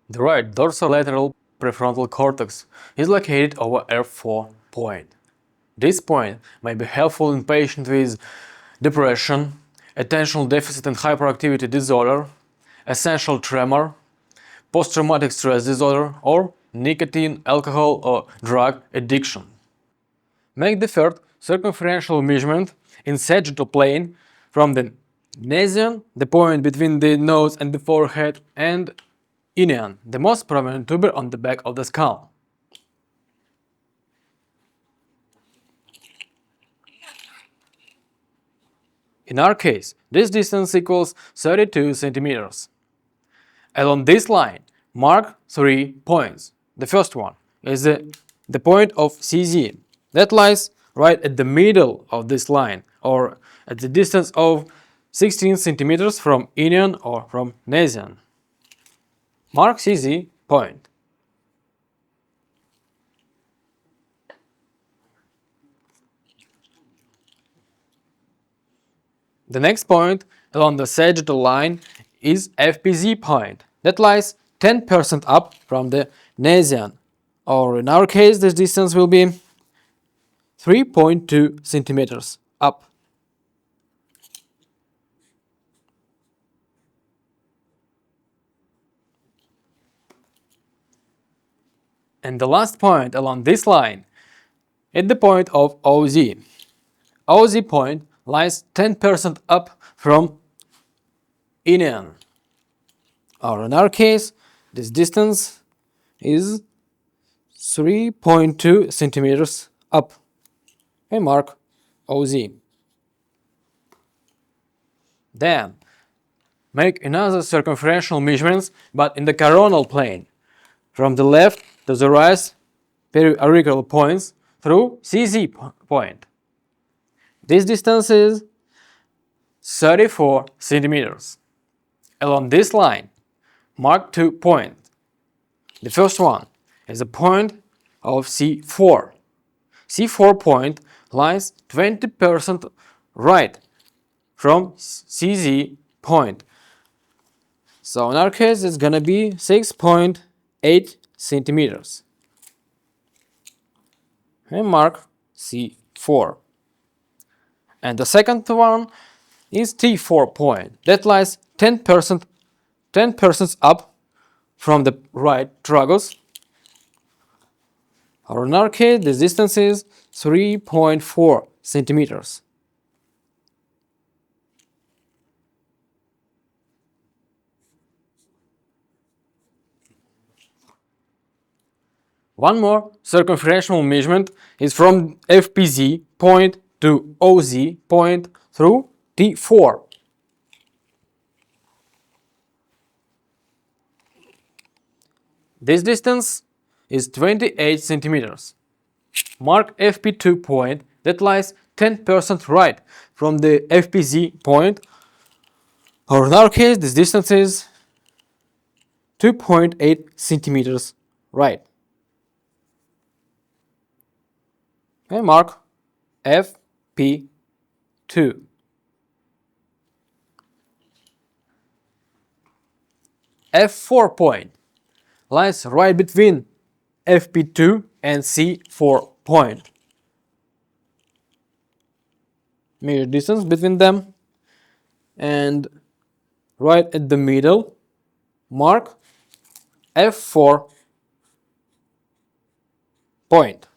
The right dorsolateral prefrontal cortex is located over F4 point. This point may be helpful in patients with depression, attentional deficit and hyperactivity disorder, essential tremor, post-traumatic stress disorder, or nicotine, alcohol, or drug addiction. Make the third circumferential measurement in sagittal plane from the nasion, the point between the nose and the forehead, and inion, the most prominent tuber on the back of the skull. In our case, this distance equals 32 centimeters. Along this line, mark 3 points. The first one is the point of CZ. That lies right at the middle of this line, or at the distance of 16 centimeters from inion or from nasion. Mark CZ point. The next point along the sagittal line is FPZ point. That lies 10% up from the nasion, or in our case this distance will be 3.2 centimeters up. And the last point along this line is the point of OZ. OZ point lies 10% up from inion, or in our case this distance is 3.2 centimeters up. And mark OZ. Then make another circumferential measurements, but in the coronal plane, from the left to the right periauricular points through CZ point. This distance is 34 centimeters. Along this line, mark 2 points. The first one is a point of C4. C4 point lies 20% right from CZ point. So in our case, it's gonna be 6.8 centimeters. And mark C4. And the second one is T4 point. That lies 10% up from the right tragus. Or in our case, the distance is 3.4 centimeters. One more circumferential measurement is from FPZ point to OZ point through T4. This distance is 28 centimeters. Mark FP2 point that lies 10% right from the FPZ point, or in our case this distance is 2.8 centimeters right. And mark FP2. F4 point lies right between FP2 and C4 point. Measure distance between them, and right at the middle, mark F4 point.